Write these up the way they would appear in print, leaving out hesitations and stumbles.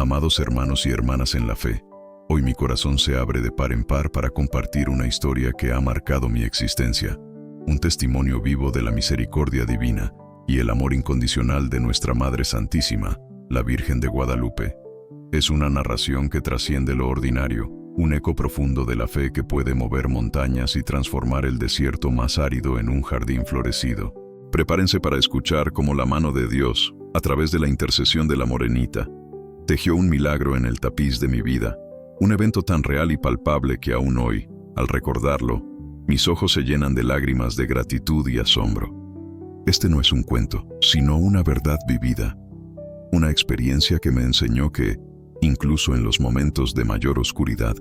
Amados hermanos y hermanas en la fe, hoy mi corazón se abre de par en par para compartir una historia que ha marcado mi existencia, un testimonio vivo de la misericordia divina y el amor incondicional de nuestra Madre Santísima, la Virgen de Guadalupe. Es una narración que trasciende lo ordinario, un eco profundo de la fe que puede mover montañas y transformar el desierto más árido en un jardín florecido. Prepárense para escuchar cómo la mano de Dios, a través de la intercesión de la Morenita, tejió un milagro en el tapiz de mi vida, un evento tan real y palpable que aún hoy, al recordarlo, mis ojos se llenan de lágrimas de gratitud y asombro. Este no es un cuento, sino una verdad vivida, una experiencia que me enseñó que, incluso en los momentos de mayor oscuridad,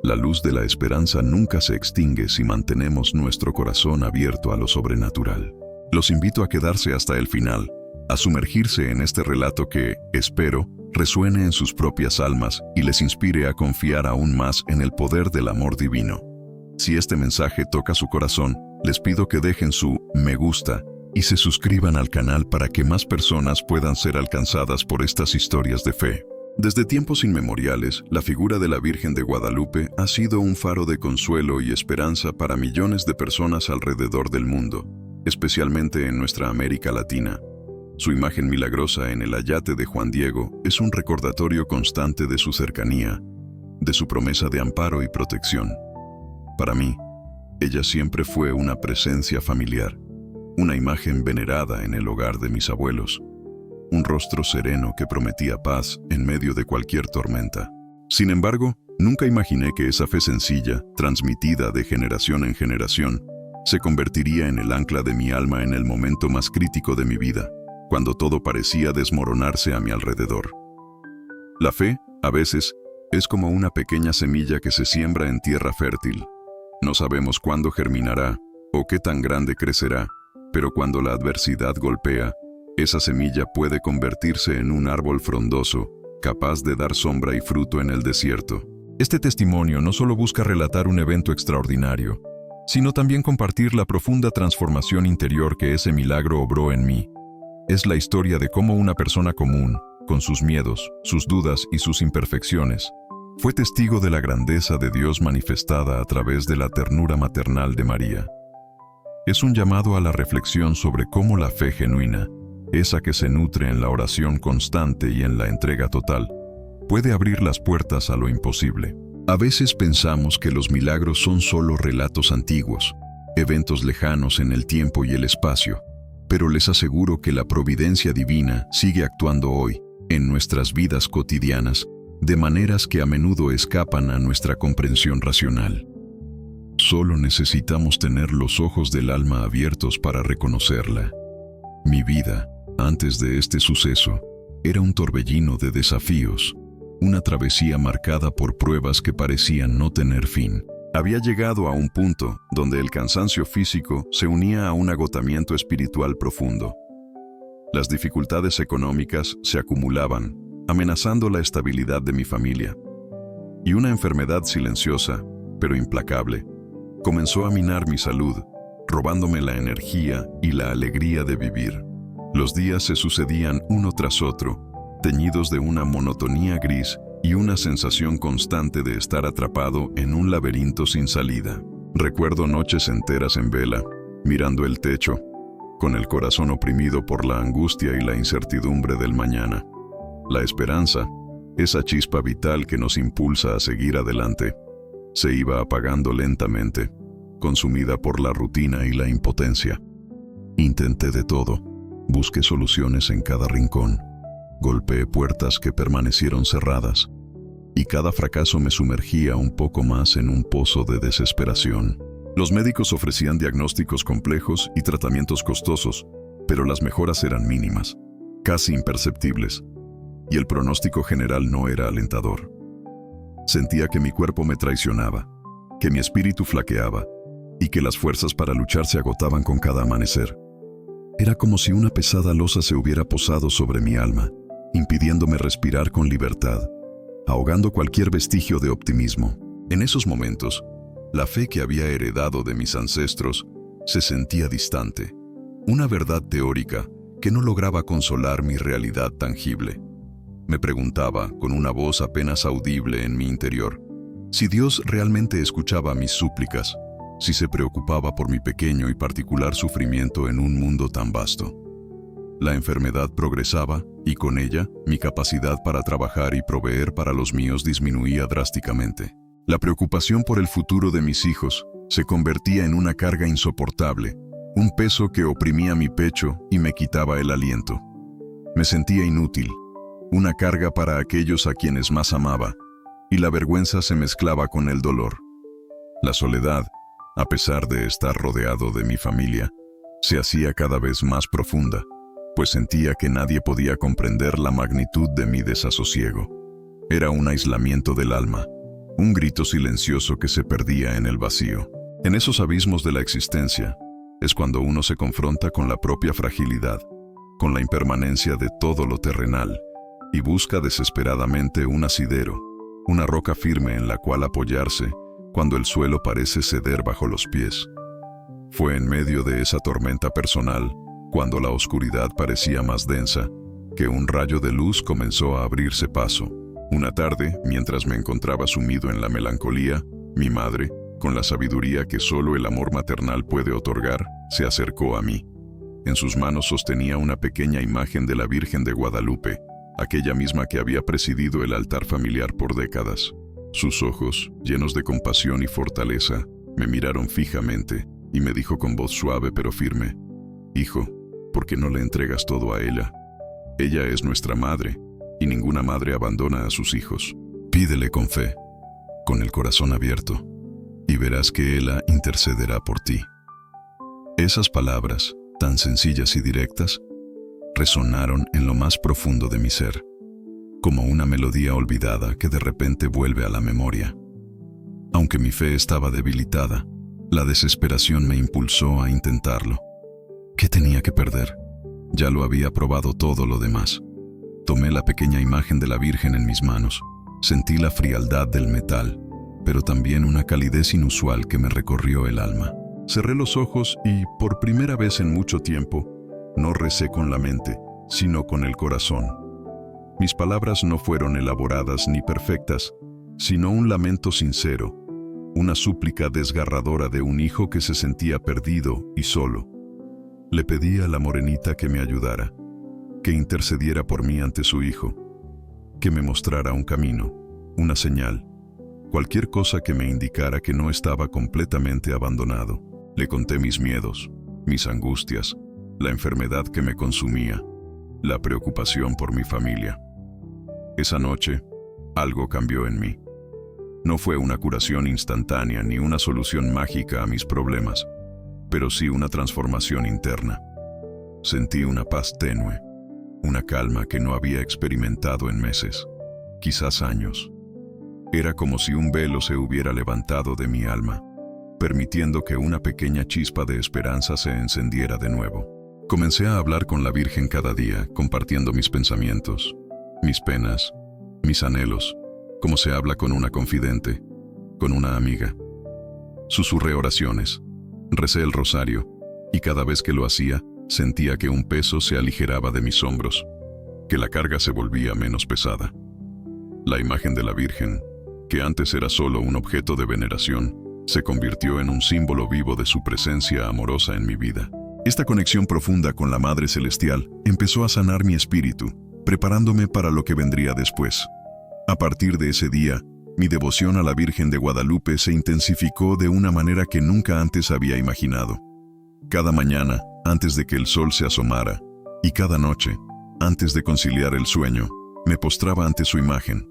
la luz de la esperanza nunca se extingue si mantenemos nuestro corazón abierto a lo sobrenatural. Los invito a quedarse hasta el final, a sumergirse en este relato que, espero, resuene en sus propias almas y les inspire a confiar aún más en el poder del amor divino. Si este mensaje toca su corazón, les pido que dejen su me gusta y se suscriban al canal para que más personas puedan ser alcanzadas por estas historias de fe. Desde tiempos inmemoriales, la figura de la Virgen de Guadalupe ha sido un faro de consuelo y esperanza para millones de personas alrededor del mundo, especialmente en nuestra América Latina. Su imagen milagrosa en el ayate de Juan Diego es un recordatorio constante de su cercanía, de su promesa de amparo y protección. Para mí, ella siempre fue una presencia familiar, una imagen venerada en el hogar de mis abuelos, un rostro sereno que prometía paz en medio de cualquier tormenta. Sin embargo, nunca imaginé que esa fe sencilla, transmitida de generación en generación, se convertiría en el ancla de mi alma en el momento más crítico de mi vida, cuando todo parecía desmoronarse a mi alrededor. La fe, a veces, es como una pequeña semilla que se siembra en tierra fértil. No sabemos cuándo germinará o qué tan grande crecerá, pero cuando la adversidad golpea, esa semilla puede convertirse en un árbol frondoso, capaz de dar sombra y fruto en el desierto. Este testimonio no solo busca relatar un evento extraordinario, sino también compartir la profunda transformación interior que ese milagro obró en mí. Es la historia de cómo una persona común, con sus miedos, sus dudas y sus imperfecciones, fue testigo de la grandeza de Dios manifestada a través de la ternura maternal de María. Es un llamado a la reflexión sobre cómo la fe genuina, esa que se nutre en la oración constante y en la entrega total, puede abrir las puertas a lo imposible. A veces pensamos que los milagros son solo relatos antiguos, eventos lejanos en el tiempo y el espacio, pero les aseguro que la providencia divina sigue actuando hoy, en nuestras vidas cotidianas, de maneras que a menudo escapan a nuestra comprensión racional. Solo necesitamos tener los ojos del alma abiertos para reconocerla. Mi vida, antes de este suceso, era un torbellino de desafíos, una travesía marcada por pruebas que parecían no tener fin. Había llegado a un punto donde el cansancio físico se unía a un agotamiento espiritual profundo. Las dificultades económicas se acumulaban, amenazando la estabilidad de mi familia. Y una enfermedad silenciosa, pero implacable, comenzó a minar mi salud, robándome la energía y la alegría de vivir. Los días se sucedían uno tras otro, teñidos de una monotonía gris y una sensación constante de estar atrapado en un laberinto sin salida. Recuerdo noches enteras en vela, mirando el techo, con el corazón oprimido por la angustia y la incertidumbre del mañana. La esperanza, esa chispa vital que nos impulsa a seguir adelante, se iba apagando lentamente, consumida por la rutina y la impotencia. Intenté de todo, busqué soluciones en cada rincón, golpeé puertas que permanecieron cerradas, y cada fracaso me sumergía un poco más en un pozo de desesperación. Los médicos ofrecían diagnósticos complejos y tratamientos costosos, pero las mejoras eran mínimas, casi imperceptibles, y el pronóstico general no era alentador. Sentía que mi cuerpo me traicionaba, que mi espíritu flaqueaba, y que las fuerzas para luchar se agotaban con cada amanecer. Era como si una pesada losa se hubiera posado sobre mi alma, impidiéndome respirar con libertad, ahogando cualquier vestigio de optimismo. En esos momentos, la fe que había heredado de mis ancestros se sentía distante, una verdad teórica que no lograba consolar mi realidad tangible. Me preguntaba, con una voz apenas audible en mi interior, si Dios realmente escuchaba mis súplicas, si se preocupaba por mi pequeño y particular sufrimiento en un mundo tan vasto. La enfermedad progresaba y con ella mi capacidad para trabajar y proveer para los míos disminuía drásticamente. La preocupación por el futuro de mis hijos se convertía en una carga insoportable, un peso que oprimía mi pecho y me quitaba el aliento. Me sentía inútil, una carga para aquellos a quienes más amaba, y la vergüenza se mezclaba con el dolor. La soledad, a pesar de estar rodeado de mi familia, se hacía cada vez más profunda, pues sentía que nadie podía comprender la magnitud de mi desasosiego. Era un aislamiento del alma, un grito silencioso que se perdía en el vacío. En esos abismos de la existencia, es cuando uno se confronta con la propia fragilidad, con la impermanencia de todo lo terrenal, y busca desesperadamente un asidero, una roca firme en la cual apoyarse cuando el suelo parece ceder bajo los pies. Fue en medio de esa tormenta personal, cuando la oscuridad parecía más densa, que un rayo de luz comenzó a abrirse paso. Una tarde, mientras me encontraba sumido en la melancolía, mi madre, con la sabiduría que solo el amor maternal puede otorgar, se acercó a mí. En sus manos sostenía una pequeña imagen de la Virgen de Guadalupe, aquella misma que había presidido el altar familiar por décadas. Sus ojos, llenos de compasión y fortaleza, me miraron fijamente y me dijo con voz suave pero firme: «Hijo, ¿por qué no le entregas todo a ella? Ella es nuestra madre, y ninguna madre abandona a sus hijos. Pídele con fe, con el corazón abierto, y verás que Ella intercederá por ti». Esas palabras, tan sencillas y directas, resonaron en lo más profundo de mi ser, como una melodía olvidada que de repente vuelve a la memoria. Aunque mi fe estaba debilitada, la desesperación me impulsó a intentarlo. ¿Qué tenía que perder? Ya lo había probado todo lo demás. Tomé la pequeña imagen de la Virgen en mis manos. Sentí la frialdad del metal, pero también una calidez inusual que me recorrió el alma. Cerré los ojos y, por primera vez en mucho tiempo, no recé con la mente, sino con el corazón. Mis palabras no fueron elaboradas ni perfectas, sino un lamento sincero, una súplica desgarradora de un hijo que se sentía perdido y solo. Le pedí a la morenita que me ayudara, que intercediera por mí ante su hijo, que me mostrara un camino, una señal, cualquier cosa que me indicara que no estaba completamente abandonado. Le conté mis miedos, mis angustias, la enfermedad que me consumía, la preocupación por mi familia. Esa noche, algo cambió en mí. No fue una curación instantánea ni una solución mágica a mis problemas, pero sí una transformación interna. Sentí una paz tenue, una calma que no había experimentado en meses, quizás años. Era como si un velo se hubiera levantado de mi alma, permitiendo que una pequeña chispa de esperanza se encendiera de nuevo. Comencé a hablar con la Virgen cada día, compartiendo mis pensamientos, mis penas, mis anhelos, como se habla con una confidente, con una amiga. Susurré oraciones, recé el rosario, y cada vez que lo hacía, sentía que un peso se aligeraba de mis hombros, que la carga se volvía menos pesada. La imagen de la Virgen, que antes era solo un objeto de veneración, se convirtió en un símbolo vivo de su presencia amorosa en mi vida. Esta conexión profunda con la Madre Celestial empezó a sanar mi espíritu, preparándome para lo que vendría después. A partir de ese día, mi devoción a la Virgen de Guadalupe se intensificó de una manera que nunca antes había imaginado. Cada mañana, antes de que el sol se asomara, y cada noche, antes de conciliar el sueño, me postraba ante su imagen.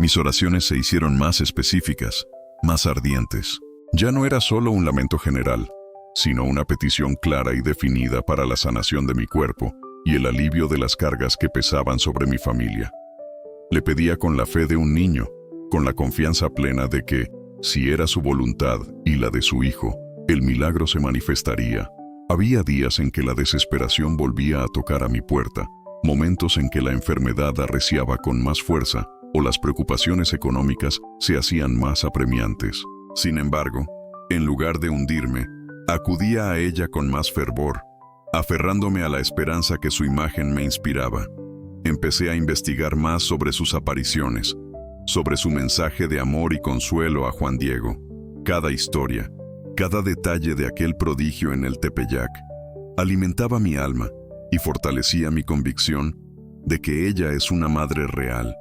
Mis oraciones se hicieron más específicas, más ardientes. Ya no era solo un lamento general, sino una petición clara y definida para la sanación de mi cuerpo y el alivio de las cargas que pesaban sobre mi familia. Le pedía con la fe de un niño, con la confianza plena de que, si era su voluntad y la de su hijo, el milagro se manifestaría. Había días en que la desesperación volvía a tocar a mi puerta, momentos en que la enfermedad arreciaba con más fuerza o las preocupaciones económicas se hacían más apremiantes. Sin embargo, en lugar de hundirme, acudía a ella con más fervor, aferrándome a la esperanza que su imagen me inspiraba. Empecé a investigar más sobre sus apariciones, sobre su mensaje de amor y consuelo a Juan Diego. Cada historia, cada detalle de aquel prodigio en el Tepeyac, alimentaba mi alma y fortalecía mi convicción de que ella es una madre real,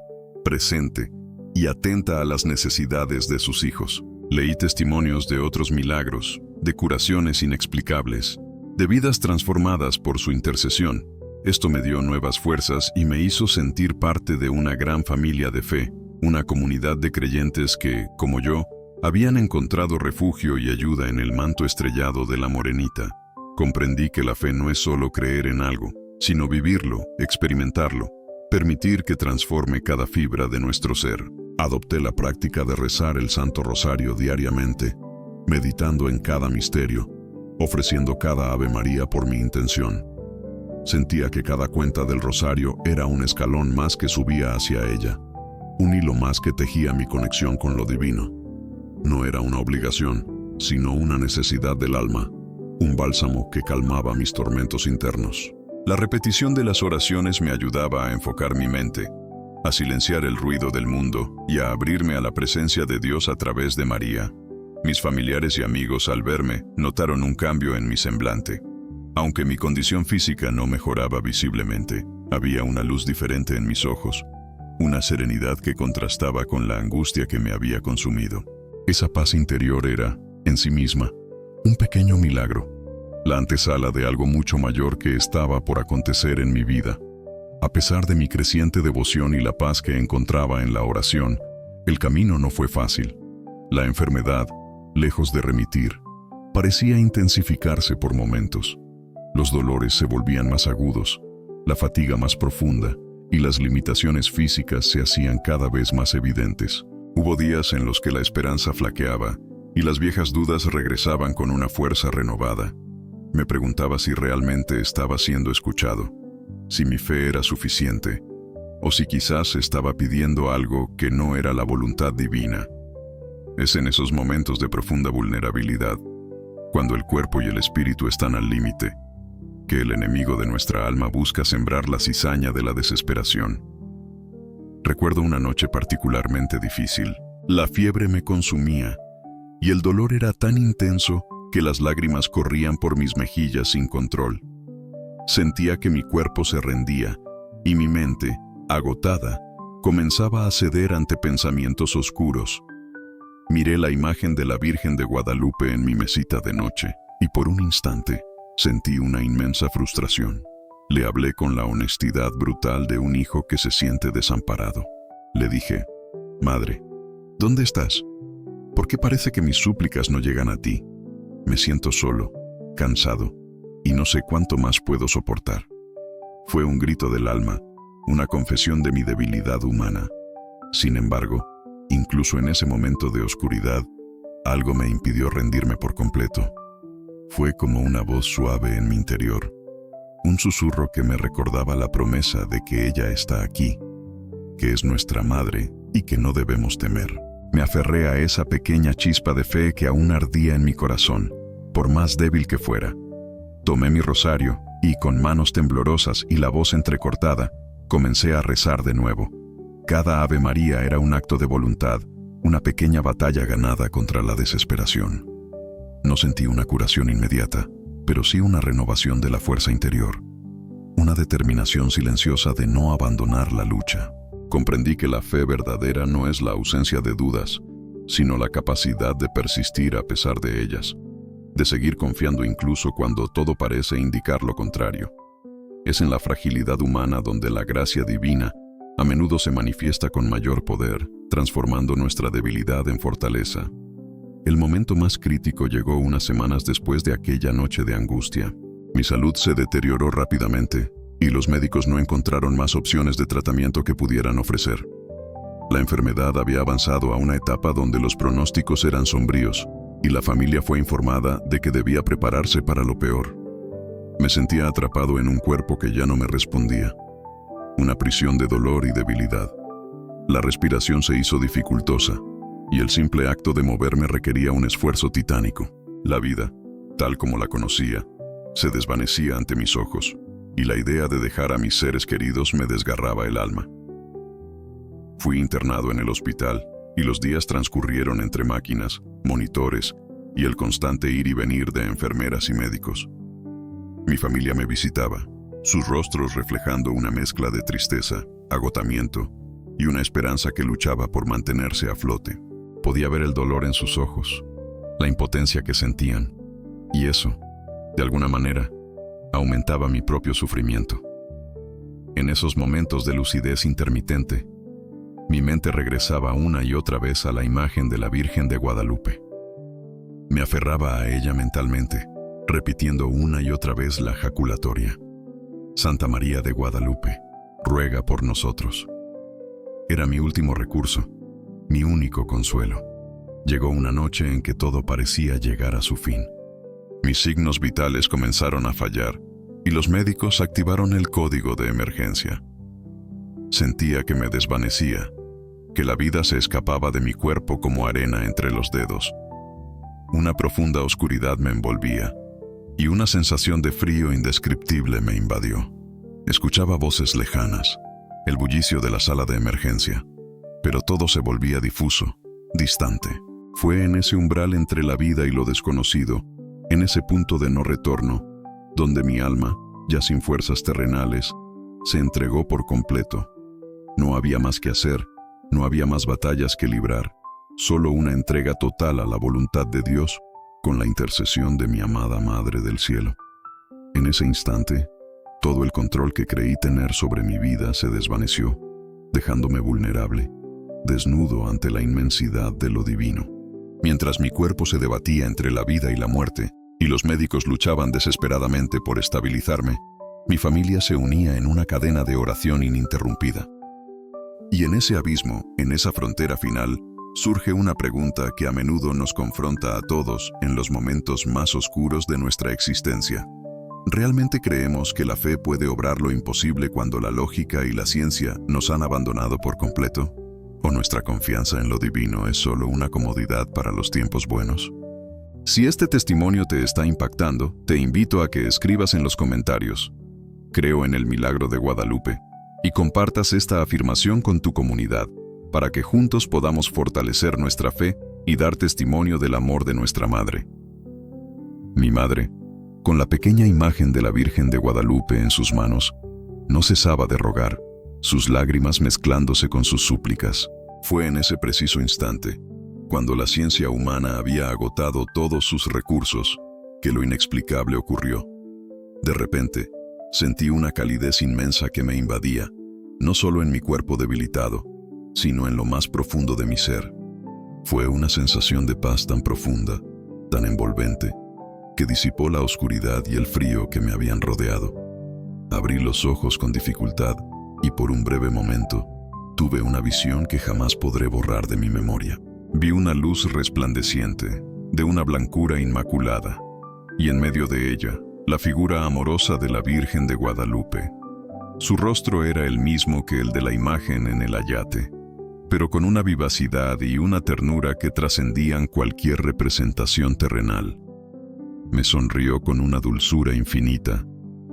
presente y atenta a las necesidades de sus hijos. Leí testimonios de otros milagros, de curaciones inexplicables, de vidas transformadas por su intercesión. Esto me dio nuevas fuerzas y me hizo sentir parte de una gran familia de fe, una comunidad de creyentes que, como yo, habían encontrado refugio y ayuda en el manto estrellado de la Morenita. Comprendí que la fe no es solo creer en algo, sino vivirlo, experimentarlo, permitir que transforme cada fibra de nuestro ser. Adopté la práctica de rezar el Santo Rosario diariamente, meditando en cada misterio, ofreciendo cada Ave María por mi intención. Sentía que cada cuenta del rosario era un escalón más que subía hacia ella, un hilo más que tejía mi conexión con lo divino. No era una obligación, sino una necesidad del alma, un bálsamo que calmaba mis tormentos internos. La repetición de las oraciones me ayudaba a enfocar mi mente, a silenciar el ruido del mundo y a abrirme a la presencia de Dios a través de María. Mis familiares y amigos, al verme, notaron un cambio en mi semblante. Aunque mi condición física no mejoraba visiblemente, había una luz diferente en mis ojos, una serenidad que contrastaba con la angustia que me había consumido. Esa paz interior era, en sí misma, un pequeño milagro, la antesala de algo mucho mayor que estaba por acontecer en mi vida. A pesar de mi creciente devoción y la paz que encontraba en la oración, el camino no fue fácil. La enfermedad, lejos de remitir, parecía intensificarse por momentos. Los dolores se volvían más agudos, la fatiga más profunda y las limitaciones físicas se hacían cada vez más evidentes. Hubo días en los que la esperanza flaqueaba y las viejas dudas regresaban con una fuerza renovada. Me preguntaba si realmente estaba siendo escuchado, si mi fe era suficiente, o si quizás estaba pidiendo algo que no era la voluntad divina. Es en esos momentos de profunda vulnerabilidad, cuando el cuerpo y el espíritu están al límite, que el enemigo de nuestra alma busca sembrar la cizaña de la desesperación. Recuerdo una noche particularmente difícil. La fiebre me consumía, y el dolor era tan intenso que las lágrimas corrían por mis mejillas sin control. Sentía que mi cuerpo se rendía, y mi mente, agotada, comenzaba a ceder ante pensamientos oscuros. Miré la imagen de la Virgen de Guadalupe en mi mesita de noche, y por un instante, sentí una inmensa frustración. Le hablé con la honestidad brutal de un hijo que se siente desamparado. Le dije, «Madre, ¿dónde estás? ¿Por qué parece que mis súplicas no llegan a ti? Me siento solo, cansado, y no sé cuánto más puedo soportar». Fue un grito del alma, una confesión de mi debilidad humana. Sin embargo, incluso en ese momento de oscuridad, algo me impidió rendirme por completo. Fue como una voz suave en mi interior, un susurro que me recordaba la promesa de que ella está aquí, que es nuestra madre y que no debemos temer. Me aferré a esa pequeña chispa de fe que aún ardía en mi corazón, por más débil que fuera. Tomé mi rosario y, con manos temblorosas y la voz entrecortada, comencé a rezar de nuevo. Cada Ave María era un acto de voluntad, una pequeña batalla ganada contra la desesperación. No sentí una curación inmediata, pero sí una renovación de la fuerza interior, una determinación silenciosa de no abandonar la lucha. Comprendí que la fe verdadera no es la ausencia de dudas, sino la capacidad de persistir a pesar de ellas, de seguir confiando incluso cuando todo parece indicar lo contrario. Es en la fragilidad humana donde la gracia divina a menudo se manifiesta con mayor poder, transformando nuestra debilidad en fortaleza. El momento más crítico llegó unas semanas después de aquella noche de angustia. Mi salud se deterioró rápidamente y los médicos no encontraron más opciones de tratamiento que pudieran ofrecer. La enfermedad había avanzado a una etapa donde los pronósticos eran sombríos y la familia fue informada de que debía prepararse para lo peor. Me sentía atrapado en un cuerpo que ya no me respondía, una prisión de dolor y debilidad. La respiración se hizo dificultosa y el simple acto de moverme requería un esfuerzo titánico. La vida, tal como la conocía, se desvanecía ante mis ojos. y la idea de dejar a mis seres queridos me desgarraba el alma. Fui internado en el hospital y los días transcurrieron entre máquinas, monitores y el constante ir y venir de enfermeras y médicos. Mi familia me visitaba, sus rostros reflejando una mezcla de tristeza, agotamiento y una esperanza que luchaba por mantenerse a flote. Podía ver el dolor en sus ojos, la impotencia que sentían, y eso, de alguna manera, aumentaba mi propio sufrimiento. En esos momentos de lucidez intermitente, mi mente regresaba una y otra vez a la imagen de la Virgen de Guadalupe. Me aferraba a ella mentalmente, repitiendo una y otra vez la jaculatoria: Santa María de Guadalupe, ruega por nosotros. Era mi último recurso, mi único consuelo. Llegó una noche en que todo parecía llegar a su fin. Mis signos vitales comenzaron a fallar y los médicos activaron el código de emergencia. Sentía que me desvanecía, que la vida se escapaba de mi cuerpo como arena entre los dedos. Una profunda oscuridad me envolvía y una sensación de frío indescriptible me invadió. Escuchaba voces lejanas, el bullicio de la sala de emergencia, pero todo se volvía difuso, distante. Fue en ese umbral entre la vida y lo desconocido, en ese punto de no retorno, donde mi alma, ya sin fuerzas terrenales, se entregó por completo. No había más que hacer, no había más batallas que librar, solo una entrega total a la voluntad de Dios, con la intercesión de mi amada Madre del Cielo. En ese instante, todo el control que creí tener sobre mi vida se desvaneció, dejándome vulnerable, desnudo ante la inmensidad de lo divino. Mientras mi cuerpo se debatía entre la vida y la muerte, y los médicos luchaban desesperadamente por estabilizarme, mi familia se unía en una cadena de oración ininterrumpida. Y en ese abismo, en esa frontera final, surge una pregunta que a menudo nos confronta a todos en los momentos más oscuros de nuestra existencia. ¿Realmente creemos que la fe puede obrar lo imposible cuando la lógica y la ciencia nos han abandonado por completo? ¿O nuestra confianza en lo divino es solo una comodidad para los tiempos buenos? Si este testimonio te está impactando, te invito a que escribas en los comentarios: creo en el milagro de Guadalupe, y compartas esta afirmación con tu comunidad, para que juntos podamos fortalecer nuestra fe y dar testimonio del amor de nuestra Madre. Mi madre, con la pequeña imagen de la Virgen de Guadalupe en sus manos, no cesaba de rogar, sus lágrimas mezclándose con sus súplicas. Fue en ese preciso instante, cuando la ciencia humana había agotado todos sus recursos, que lo inexplicable ocurrió. De repente, sentí una calidez inmensa que me invadía, no solo en mi cuerpo debilitado, sino en lo más profundo de mi ser. Fue una sensación de paz tan profunda, tan envolvente, que disipó la oscuridad y el frío que me habían rodeado. Abrí los ojos con dificultad y por un breve momento tuve una visión que jamás podré borrar de mi memoria. Vi una luz resplandeciente, de una blancura inmaculada, y en medio de ella, la figura amorosa de la Virgen de Guadalupe. Su rostro era el mismo que el de la imagen en el ayate, pero con una vivacidad y una ternura que trascendían cualquier representación terrenal. Me sonrió con una dulzura infinita,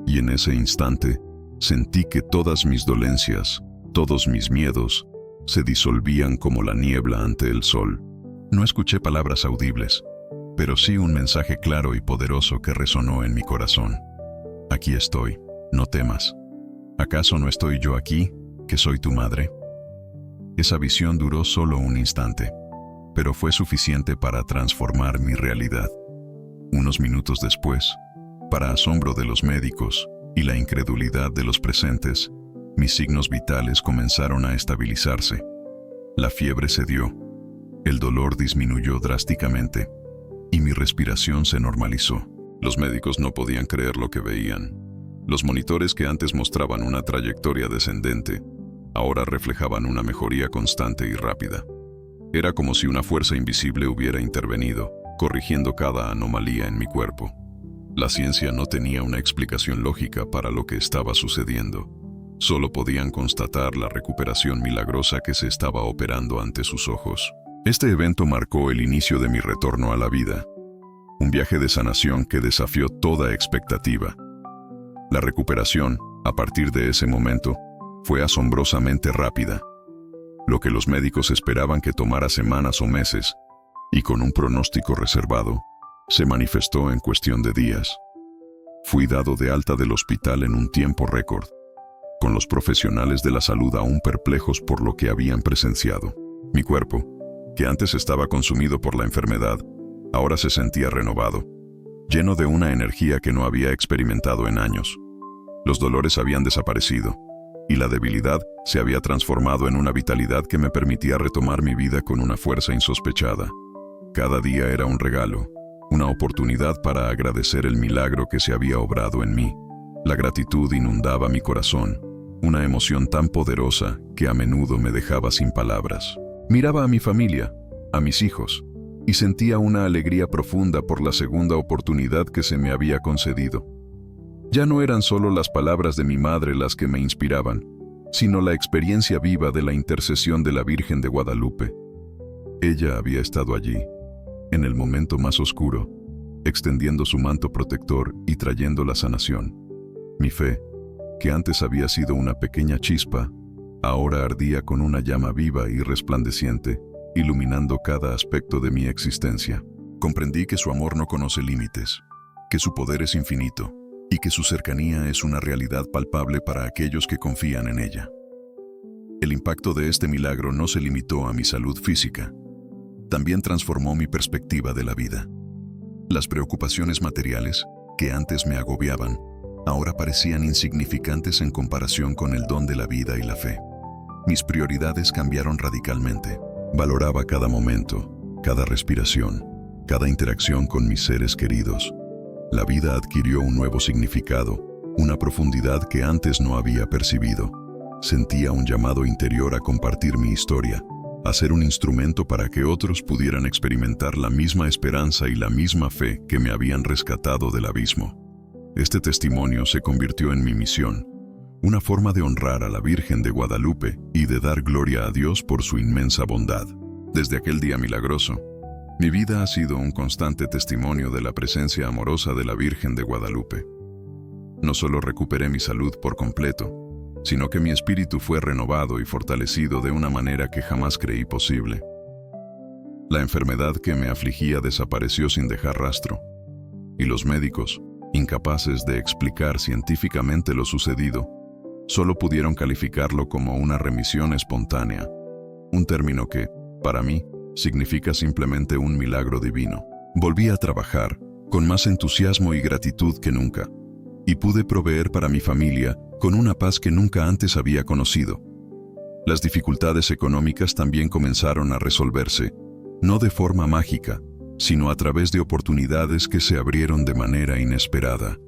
y en ese instante sentí que todas mis dolencias, todos mis miedos, se disolvían como la niebla ante el sol. No escuché palabras audibles, pero sí un mensaje claro y poderoso que resonó en mi corazón. Aquí estoy, no temas. ¿Acaso no estoy yo aquí, que soy tu madre? Esa visión duró solo un instante, pero fue suficiente para transformar mi realidad. Unos minutos después, para asombro de los médicos y la incredulidad de los presentes, mis signos vitales comenzaron a estabilizarse. La fiebre cedió, el dolor disminuyó drásticamente y mi respiración se normalizó. Los médicos no podían creer lo que veían. Los monitores que antes mostraban una trayectoria descendente, ahora reflejaban una mejoría constante y rápida. Era como si una fuerza invisible hubiera intervenido, corrigiendo cada anomalía en mi cuerpo. La ciencia no tenía una explicación lógica para lo que estaba sucediendo. Solo podían constatar la recuperación milagrosa que se estaba operando ante sus ojos. Este evento marcó el inicio de mi retorno a la vida, un viaje de sanación que desafió toda expectativa. La recuperación, a partir de ese momento, fue asombrosamente rápida. Lo que los médicos esperaban que tomara semanas o meses, y con un pronóstico reservado, se manifestó en cuestión de días. Fui dado de alta del hospital en un tiempo récord, con los profesionales de la salud aún perplejos por lo que habían presenciado. Mi cuerpo, que antes estaba consumido por la enfermedad, ahora se sentía renovado, lleno de una energía que no había experimentado en años. Los dolores habían desaparecido, y la debilidad se había transformado en una vitalidad que me permitía retomar mi vida con una fuerza insospechada. Cada día era un regalo, una oportunidad para agradecer el milagro que se había obrado en mí. La gratitud inundaba mi corazón, una emoción tan poderosa que a menudo me dejaba sin palabras. Miraba a mi familia, a mis hijos, y sentía una alegría profunda por la segunda oportunidad que se me había concedido. Ya no eran solo las palabras de mi madre las que me inspiraban, sino la experiencia viva de la intercesión de la Virgen de Guadalupe. Ella había estado allí, en el momento más oscuro, extendiendo su manto protector y trayendo la sanación. Mi fe, que antes había sido una pequeña chispa, ahora ardía con una llama viva y resplandeciente, iluminando cada aspecto de mi existencia. Comprendí que su amor no conoce límites, que su poder es infinito, y que su cercanía es una realidad palpable para aquellos que confían en ella. El impacto de este milagro no se limitó a mi salud física, también transformó mi perspectiva de la vida. Las preocupaciones materiales, que antes me agobiaban, ahora parecían insignificantes en comparación con el don de la vida y la fe. Mis prioridades cambiaron radicalmente. Valoraba cada momento, cada respiración, cada interacción con mis seres queridos. La vida adquirió un nuevo significado, una profundidad que antes no había percibido. Sentía un llamado interior a compartir mi historia, a ser un instrumento para que otros pudieran experimentar la misma esperanza y la misma fe que me habían rescatado del abismo. Este testimonio se convirtió en mi misión, una forma de honrar a la Virgen de Guadalupe y de dar gloria a Dios por su inmensa bondad. Desde aquel día milagroso, mi vida ha sido un constante testimonio de la presencia amorosa de la Virgen de Guadalupe. No solo recuperé mi salud por completo, sino que mi espíritu fue renovado y fortalecido de una manera que jamás creí posible. La enfermedad que me afligía desapareció sin dejar rastro, y los médicos, incapaces de explicar científicamente lo sucedido, solo pudieron calificarlo como una remisión espontánea, un término que, para mí, significa simplemente un milagro divino. Volví a trabajar, con más entusiasmo y gratitud que nunca, y pude proveer para mi familia con una paz que nunca antes había conocido. Las dificultades económicas también comenzaron a resolverse, no de forma mágica, sino a través de oportunidades que se abrieron de manera inesperada,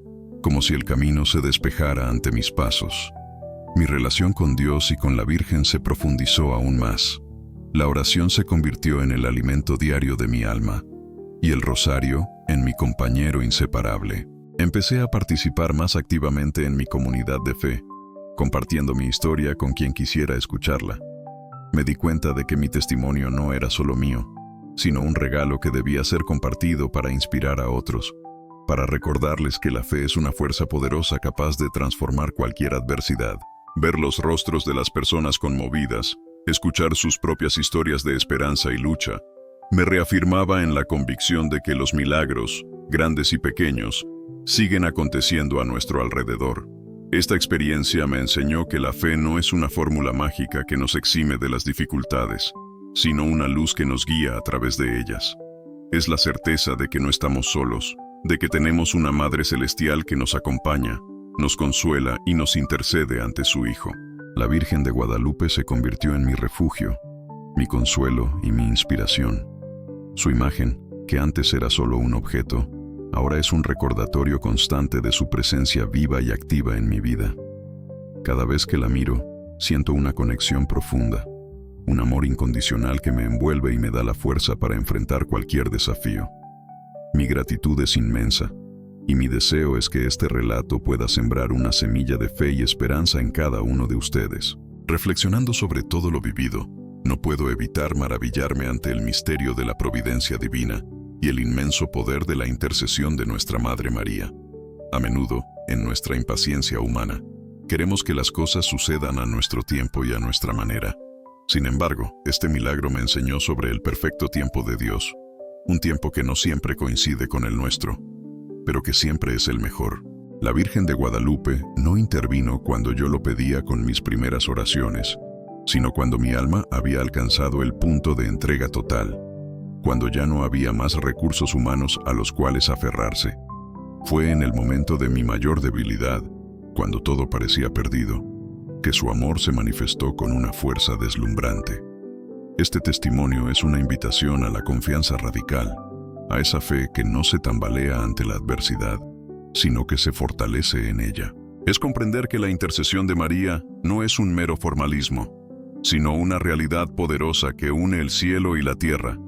como si el camino se despejara ante mis pasos. Mi relación con Dios y con la Virgen se profundizó aún más. La oración se convirtió en el alimento diario de mi alma, y el rosario en mi compañero inseparable. Empecé a participar más activamente en mi comunidad de fe, compartiendo mi historia con quien quisiera escucharla. Me di cuenta de que mi testimonio no era solo mío, sino un regalo que debía ser compartido para inspirar a otros, para recordarles que la fe es una fuerza poderosa capaz de transformar cualquier adversidad. Ver los rostros de las personas conmovidas, escuchar sus propias historias de esperanza y lucha, me reafirmaba en la convicción de que los milagros, grandes y pequeños, siguen aconteciendo a nuestro alrededor. Esta experiencia me enseñó que la fe no es una fórmula mágica que nos exime de las dificultades, sino una luz que nos guía a través de ellas. Es la certeza de que no estamos solos, de que tenemos una Madre Celestial que nos acompaña, nos consuela y nos intercede ante su Hijo. La Virgen de Guadalupe se convirtió en mi refugio, mi consuelo y mi inspiración. Su imagen, que antes era solo un objeto, ahora es un recordatorio constante de su presencia viva y activa en mi vida. Cada vez que la miro, siento una conexión profunda, un amor incondicional que me envuelve y me da la fuerza para enfrentar cualquier desafío. Mi gratitud es inmensa, y mi deseo es que este relato pueda sembrar una semilla de fe y esperanza en cada uno de ustedes. Reflexionando sobre todo lo vivido, no puedo evitar maravillarme ante el misterio de la providencia divina y el inmenso poder de la intercesión de nuestra Madre María. A menudo, en nuestra impaciencia humana, queremos que las cosas sucedan a nuestro tiempo y a nuestra manera. Sin embargo, este milagro me enseñó sobre el perfecto tiempo de Dios, un tiempo que no siempre coincide con el nuestro, pero que siempre es el mejor. La Virgen de Guadalupe no intervino cuando yo lo pedía con mis primeras oraciones, sino cuando mi alma había alcanzado el punto de entrega total, cuando ya no había más recursos humanos a los cuales aferrarse. Fue en el momento de mi mayor debilidad, cuando todo parecía perdido, que su amor se manifestó con una fuerza deslumbrante. Este testimonio es una invitación a la confianza radical, a esa fe que no se tambalea ante la adversidad, sino que se fortalece en ella. Es comprender que la intercesión de María no es un mero formalismo, sino una realidad poderosa que une el cielo y la tierra.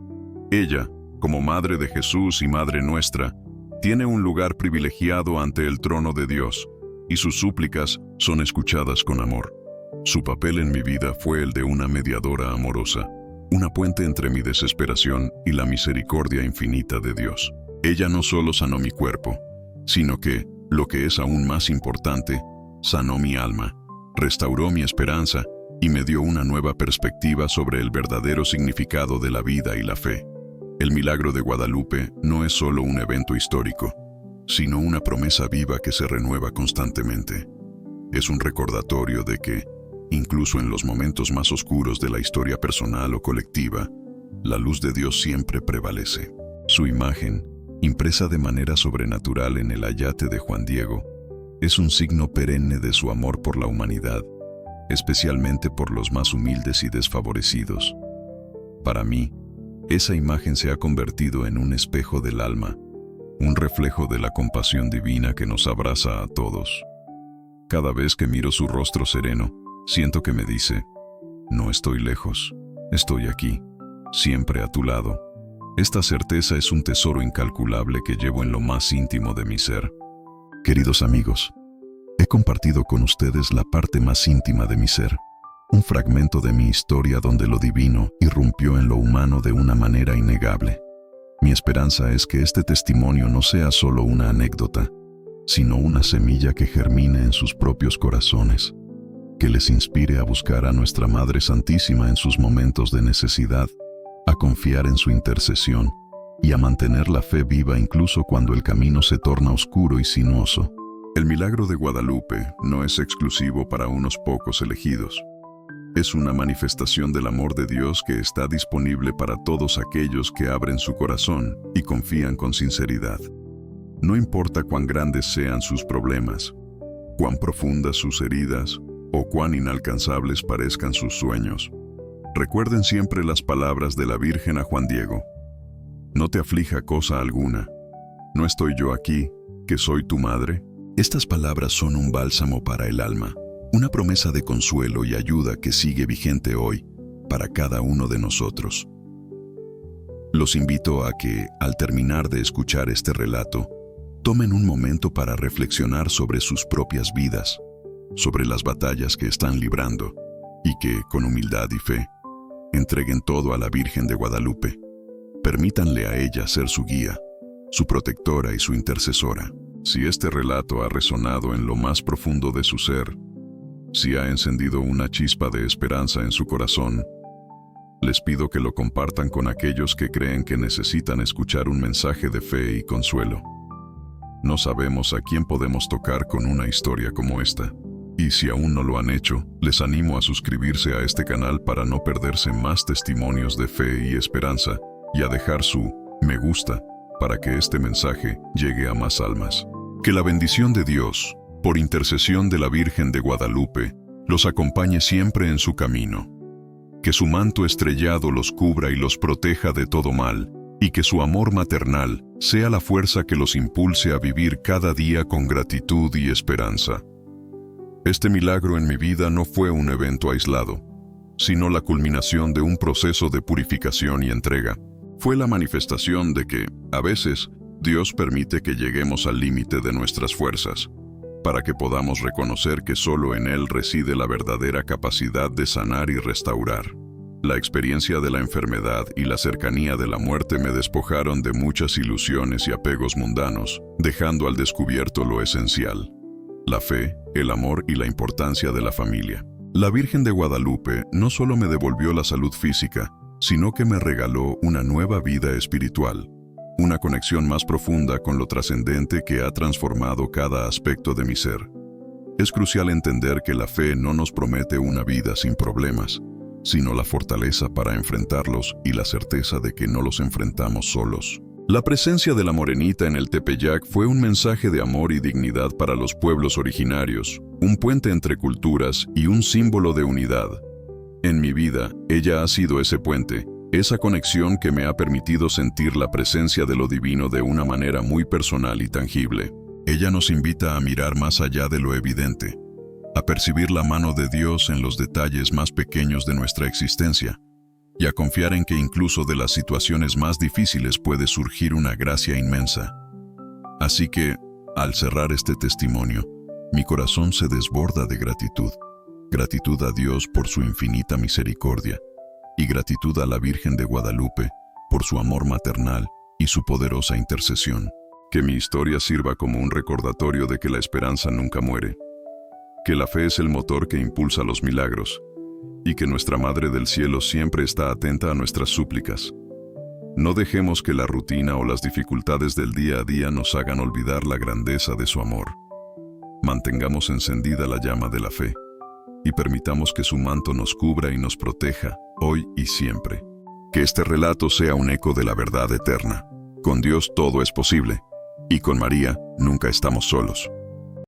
Ella, como Madre de Jesús y Madre nuestra, tiene un lugar privilegiado ante el trono de Dios, y sus súplicas son escuchadas con amor. Su papel en mi vida fue el de una mediadora amorosa, una puente entre mi desesperación y la misericordia infinita de Dios. Ella no solo sanó mi cuerpo, sino que, lo que es aún más importante, sanó mi alma, restauró mi esperanza y me dio una nueva perspectiva sobre el verdadero significado de la vida y la fe. El milagro de Guadalupe no es solo un evento histórico, sino una promesa viva que se renueva constantemente. Es un recordatorio de que, incluso en los momentos más oscuros de la historia personal o colectiva, la luz de Dios siempre prevalece. Su imagen, impresa de manera sobrenatural en el ayate de Juan Diego, es un signo perenne de su amor por la humanidad, especialmente por los más humildes y desfavorecidos. Para mí, esa imagen se ha convertido en un espejo del alma, un reflejo de la compasión divina que nos abraza a todos. Cada vez que miro su rostro sereno, siento que me dice: no estoy lejos, estoy aquí, siempre a tu lado. Esta certeza es un tesoro incalculable que llevo en lo más íntimo de mi ser. Queridos amigos, he compartido con ustedes la parte más íntima de mi ser, un fragmento de mi historia donde lo divino irrumpió en lo humano de una manera innegable. Mi esperanza es que este testimonio no sea solo una anécdota, sino una semilla que germine en sus propios corazones, que les inspire a buscar a nuestra Madre Santísima en sus momentos de necesidad, a confiar en su intercesión y a mantener la fe viva incluso cuando el camino se torna oscuro y sinuoso. El milagro de Guadalupe no es exclusivo para unos pocos elegidos. Es una manifestación del amor de Dios que está disponible para todos aquellos que abren su corazón y confían con sinceridad. No importa cuán grandes sean sus problemas, cuán profundas sus heridas o cuán inalcanzables parezcan sus sueños. Recuerden siempre las palabras de la Virgen a Juan Diego: no te aflija cosa alguna. ¿No estoy yo aquí, que soy tu madre? Estas palabras son un bálsamo para el alma, una promesa de consuelo y ayuda que sigue vigente hoy para cada uno de nosotros. Los invito a que, al terminar de escuchar este relato, tomen un momento para reflexionar sobre sus propias vidas, sobre las batallas que están librando, y que, con humildad y fe, entreguen todo a la Virgen de Guadalupe. Permítanle a ella ser su guía, su protectora y su intercesora. Si este relato ha resonado en lo más profundo de su ser, si ha encendido una chispa de esperanza en su corazón, les pido que lo compartan con aquellos que creen que necesitan escuchar un mensaje de fe y consuelo. No sabemos a quién podemos tocar con una historia como esta. Y si aún no lo han hecho, les animo a suscribirse a este canal para no perderse más testimonios de fe y esperanza, y a dejar su me gusta para que este mensaje llegue a más almas. Que la bendición de Dios, por intercesión de la Virgen de Guadalupe, los acompañe siempre en su camino. Que su manto estrellado los cubra y los proteja de todo mal, y que su amor maternal sea la fuerza que los impulse a vivir cada día con gratitud y esperanza. Este milagro en mi vida no fue un evento aislado, sino la culminación de un proceso de purificación y entrega. Fue la manifestación de que, a veces, Dios permite que lleguemos al límite de nuestras fuerzas, para que podamos reconocer que solo en Él reside la verdadera capacidad de sanar y restaurar. La experiencia de la enfermedad y la cercanía de la muerte me despojaron de muchas ilusiones y apegos mundanos, dejando al descubierto lo esencial: la fe, el amor y la importancia de la familia. La Virgen de Guadalupe no solo me devolvió la salud física, sino que me regaló una nueva vida espiritual, una conexión más profunda con lo trascendente que ha transformado cada aspecto de mi ser. Es crucial entender que la fe no nos promete una vida sin problemas, sino la fortaleza para enfrentarlos y la certeza de que no los enfrentamos solos. La presencia de la Morenita en el Tepeyac fue un mensaje de amor y dignidad para los pueblos originarios, un puente entre culturas y un símbolo de unidad. En mi vida, ella ha sido ese puente, esa conexión que me ha permitido sentir la presencia de lo divino de una manera muy personal y tangible. Ella nos invita a mirar más allá de lo evidente, a percibir la mano de Dios en los detalles más pequeños de nuestra existencia, y a confiar en que incluso de las situaciones más difíciles puede surgir una gracia inmensa. Así que, al cerrar este testimonio, mi corazón se desborda de gratitud. Gratitud a Dios por su infinita misericordia, y gratitud a la Virgen de Guadalupe por su amor maternal y su poderosa intercesión. Que mi historia sirva como un recordatorio de que la esperanza nunca muere, que la fe es el motor que impulsa los milagros, y que nuestra Madre del Cielo siempre está atenta a nuestras súplicas. No dejemos que la rutina o las dificultades del día a día nos hagan olvidar la grandeza de su amor. Mantengamos encendida la llama de la fe, y permitamos que su manto nos cubra y nos proteja, hoy y siempre. Que este relato sea un eco de la verdad eterna. Con Dios todo es posible, y con María nunca estamos solos.